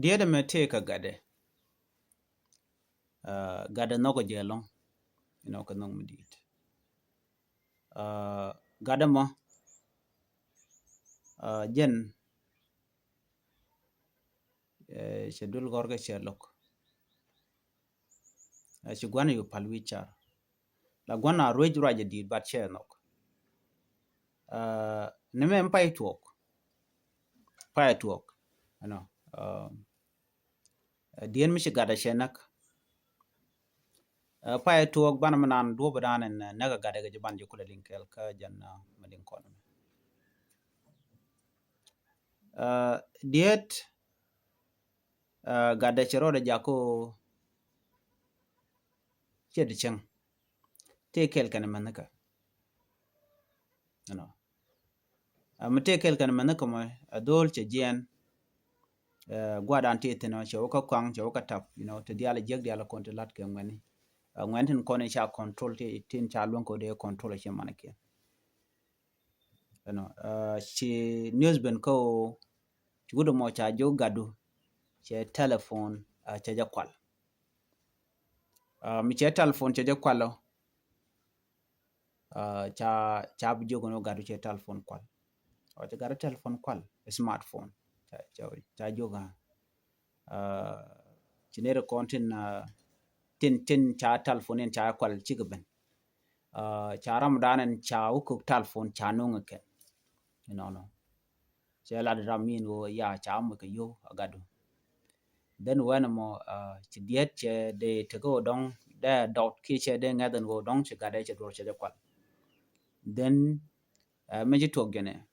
dia de me te ka gade gade no ko jelong ka nong medit gade mo jen shedul gorga shelok shi gwana yu palwichar la gwana roj raja di bat she nok neme pai tuok dien mi shi gade shenak pai tuok bana manan do badan en naga gade ga ban jukula linkel ka jan malin kono diet gade chero da jako ched cheng te kel kan manaka mate kel kan manaka mo adol che jen gwadan te teno che ka kwang che ka tap te diala jeg diala konte lat ke ngani ngwantin kone cha control te tin cha lon ko de control che manake chi news ben ko gudo mo cha jo gadu che telephone che ja kwal mi che telephone che ja kwalo cha bu jogo no gadu che telephone kwal o che gadu telephone kwal smartphone cha joga chinere kontin tin cha telephone cha kwal chigben cha ramdanen cha ukuk telephone cha nongke no che la ramin wo ya cha mu ke yo agadu then when mo chi diet che de to go dong da dot ki che de ngaden go dong che gade che do che kwal then me ji to gene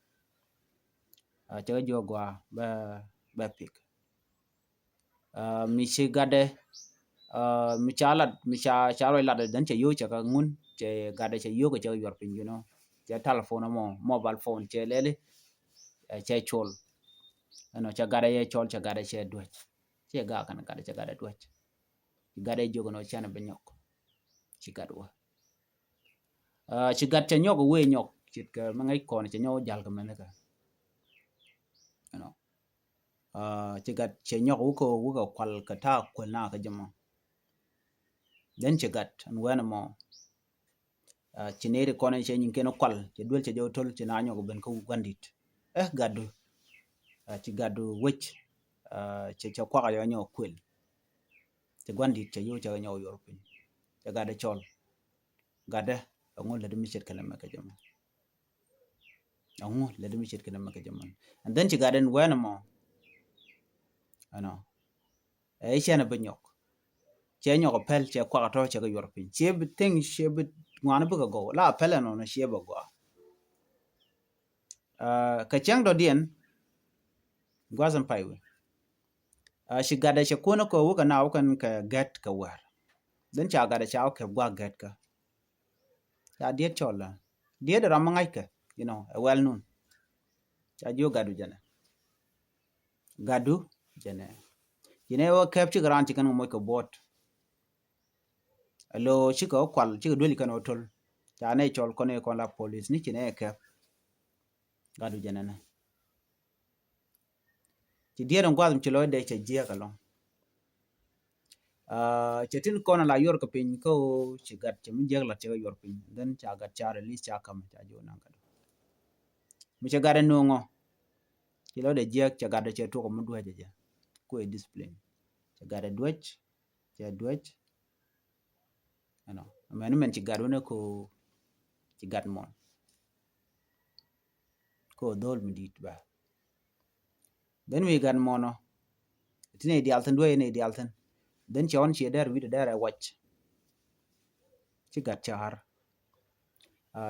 che jo gwa ba pik mi chi gade mi cha ro la den che yo che ka ngun che gade che yo ko che yor pin che telephone mo mobile phone che lele che chol che gade ye chol che gade che duet che ga kan gade che gade duet gade jogo no chana benyok chi gadwa chi gad che nyok we nyok chit ka mangai kon che nyo jal ka menaka chi gad che nyok wo ko kwal ka ta kwal na ka jama den chi gad an wana mo chi ne kon che nyin ken kwal che dul che jo tol che na nyok ben ko gwandit gadu chi gadu wech che kwa ga nyo kwel che gwandit che yo che nyo yorpin che gade chol gade ngol le mi chet kala ma ka jama ngol le mi chet kala ma ka jama and then chi gaden wana mo chena benyok che nyok pel che kwa to che yor pin che bi ting che bi ngwan bu go la pel no na che go ka chang do dien gwazan paiwe shi gada che kono ko wuka na wukan ka get ka war den cha gada cha ka gwa get ka ya diet chola diet ramangai ka well known cha jo gadu jana wo kep chi gran chi kan mo ko bot lo chi ko kwal chi doli kan otol cha ne chol ko ne kon la police ni chi ne kep gadu jana na chi diet ngwazum chi lo de che jia ka long chetin kona la yor ka pin ko chi gat chi mi jeg la che yor pin den cha gat cha release cha kam cha jo nan ka mi cha gada no ngo chi lo de jeg cha gada che to ko mu dwe je ko e discipline cha gada dwech cha dwech men chi gado ne ko chi gat mon ko dol mi dit ba den mi gan mono tine di alten dwe ne di alten den chon chi der wi der watch chi gat char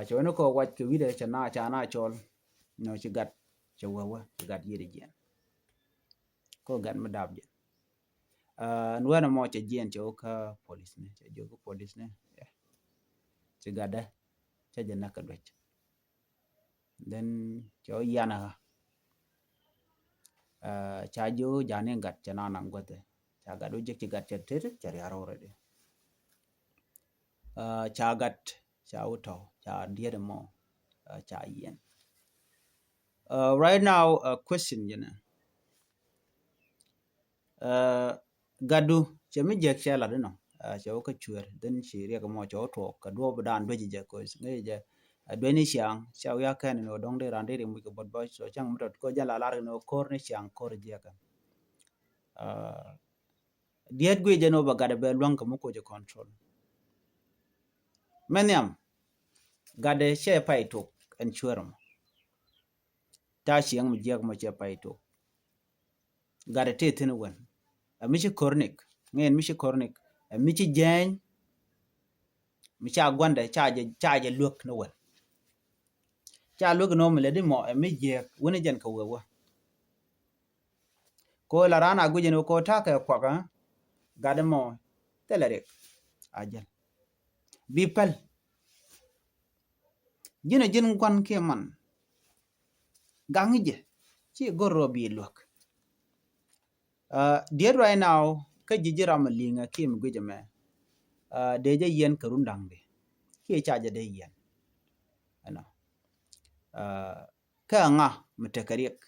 chon ko watch ke wi de cha na chol chi gat cha wawa chi gat yede jen ko gat ma dab je nuwana mo cha jen cho ka police ne cha jo ko police ne chi gada cha jana ka dwech then cho yana cha jo jane gat cha na nan gote cha gado je chi gat cha tet cha yaro re cha gat cha auto cha diede mo cha yen right now a question gadu che mi jek che la no che o ka chwer den chi ria ka mo cho to ka do ba dan do ji je ko nge je do ni siang cha ya ka no dong de ran de mu ko bot boy so chang mot ko ja la lar no kor ni siang kor je ka diet gwe je no ba gada be lwan ka mo ko je control menyam gade che pai to en chwer mo ta siang mi je mo che pai to gada te tin wen a mi chi kornik ngen mi chi kornik a mi chi jen mi cha gwanda cha je luk no wen cha luk no mi le di mo mi je woni jen ka wewa ko la rana guje no ko ta ka kwa ka gada mo telere ajal bi pal jina jin kwan ke man gangije chi gorro bi luk dear right now ka jijira malinga kim guje me deje yen karundang de ki cha je de yen ano ka nga mtekariek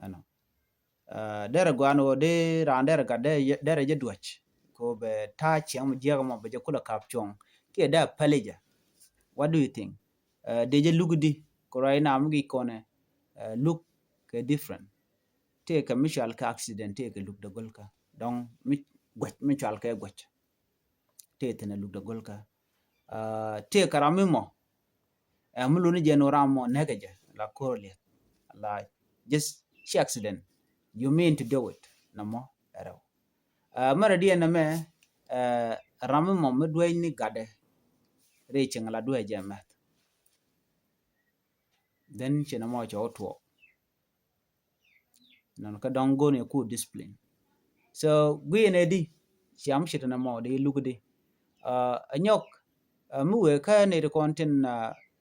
ano dere gwano de randere ga de dere je duach ko be ta chiang mu jega mo be je kula kap chong ki da paleja what do you think deje lugudi ko right now mugi kone look different take a mutual ka accident take a look de golka donc mi gwach mutual ka gwach te tene look de golka te karami mo amulu ni jeno ramo negaje la korle la just she accident you mean to do it no more ero mara dia na me ramu mo medwe ni gade re chingala dwe jema then chena mo cho to non ka don go ne ku discipline so gwi ne di siam shita na mo de lugudi anyok mu we ka ne de content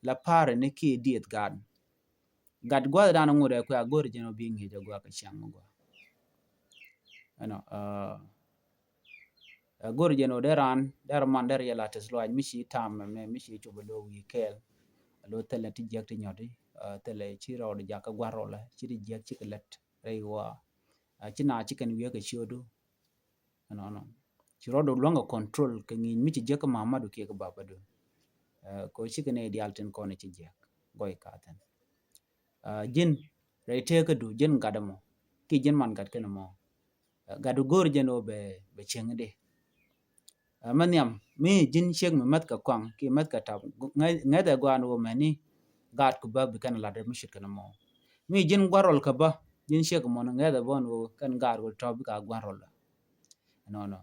la pare ne ki diet gad gwa da na ngure ko agor jeno bi ngi jagwa ka siam ngwa ano gor jeno deran der man der yala tes lo mishi tam me mishi to lo wi kel lo tele ti jek ti nyodi tele chi ro de jaka gwaro la chi di jek chi kelet rewa chi na chi kan wi ka chiodu no chi ro do longa control ke ngi michi jek mamadu ke ka babadu ko chi kene di alten ko ne chi jek goy ka tan jin re te ka du jin gadamo ki jin man gad ken mo gadu gor jeno be chengde maniam mi jin shek mi mat ka kwang ki mat ka tab ngai da gwan wo mani gad ku ba bi kan la de mishit kana mo mi jin gwarol ka ba jin shek mo ngai da bon wo kan gad wo tab ka gwarol no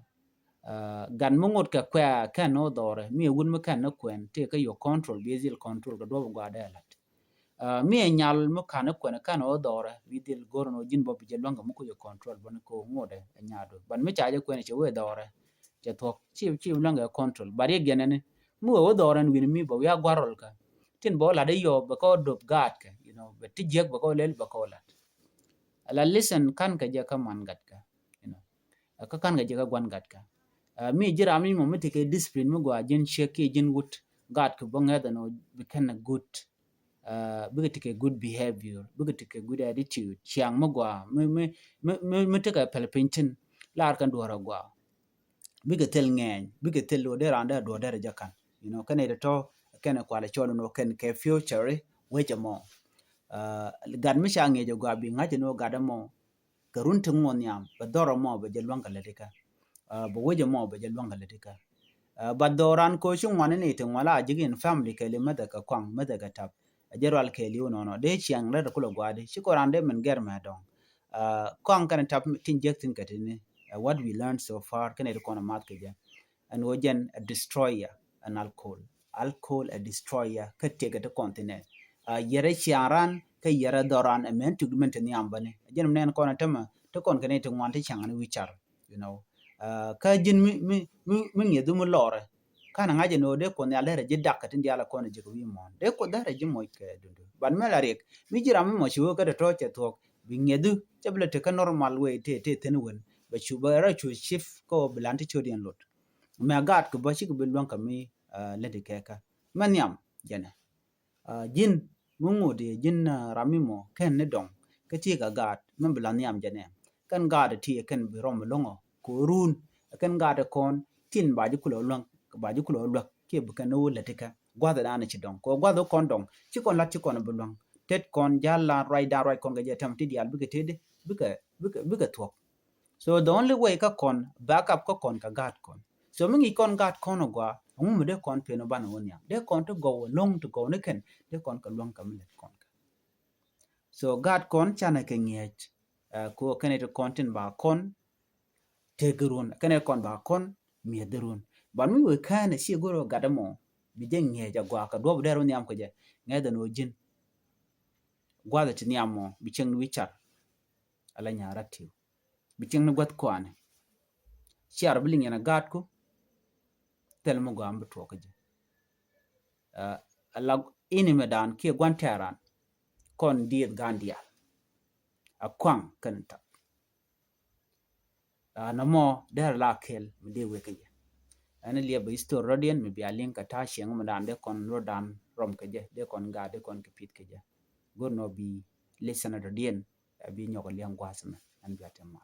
gan mo ngot ka kwa kan no dore mi wun mi kan na kwen te ka yo control bi zil control ka do gwa da lat mi nyal mo kan kwen kan o dore bi dil gor no jin bo bi je longa mo ko yo control bon ko ngode nyado ban mi chaje kwen che we dore che thok chi longa control bari genene mu wo doran win mi bo ya gwarol ka tin bo la de yo ba ko dob gat ka you know be ti jek ba ko lel ba ko lat ala listen kan ka je ka man gat ka you know ka kan ga je ka gwan gat ka mi jira mi mo mi ke discipline mo gwa jin sheki jin gut gat ka bo ngada no be kan good biga take good behavior biga take good attitude chiang mo gwa mi take pelpentin lar kan do ra gwa biga tel ngeng biga tel lo de randa do de jakan you know kane to kane kwala chono no ken ke future we jamo gad mi shange jo gabi ngaje no gada mo karun tungon yam ba doro mo ba jelwan kala deka bo we jamo ba jelwan kala deka ba doran ko shun wani ne tin wala jigin family kele mada ka kwang mada ka tap jeral kele no no de chiang la ko gwade shi ko rande men ger ma don kwang kan tap tin jektin katine what we learned so far can it kona mat kaja and wajen a destroyer an alcohol a destroyer ka tega to continent yere chiaran ka yere doran a men to ni ambane jen men kona tema to kon kane to wanti changani wichar you know ka jin mi ngedu mu lore kana ngaje no de kon yalere jidda ka tin diala kona jigo wi mon de ko dare jimo ke dundu ban mela rek mi jira mi mo chiwo ka to che to bi ngedu chabla te ka normal way te tenwen ba chu ba ra chu shift ko blanti chodian lot me agat ko ba shi ko bilwan ka mi le de keka maniam jana jin mungu de jin ramimo ken ne dong ka ti ka gat men blan yam jane kan ga de ti kan bi rom longo ko run kan ga de kon tin ba ji kulo long ba ji kulo lo ke bu kan no le te ka gwa da na chi dong ko gwa do kon dong chi kon la chi kon bu long tet kon jalla right da right kon ga je tam ti dial bi ke te de bi ka thok so the only way ka kon backup ko kon ka gat kon so mingi kon gat kon ogwa mu de kon pe no ban won ya de kon to go long to go ne ken de kon ka long ka mi kon so gat kon chana ke ngech ko kene to kontin ba kon tegrun kene kon ba kon mi derun ban mi we kana si goro gadamo bi de ngeja gwa ka do dero nyam ko je ngeda no jin gwa da tin yamo bi cheng wi char ala nyara tiu bi cheng no got kwane chiar bi lingena gat ko tel mo gam to ko je ala ini medan ke gwan teran kon diet gandia akwang kan ta na mo der la kel mi de we ke ana liya ba istor rodian mi biya link ta sheng ma dan de kon rodan rom ke je de kon ga de kon ke pit ke je go no bi listener rodian bi nyoko liang gwasna an biya tema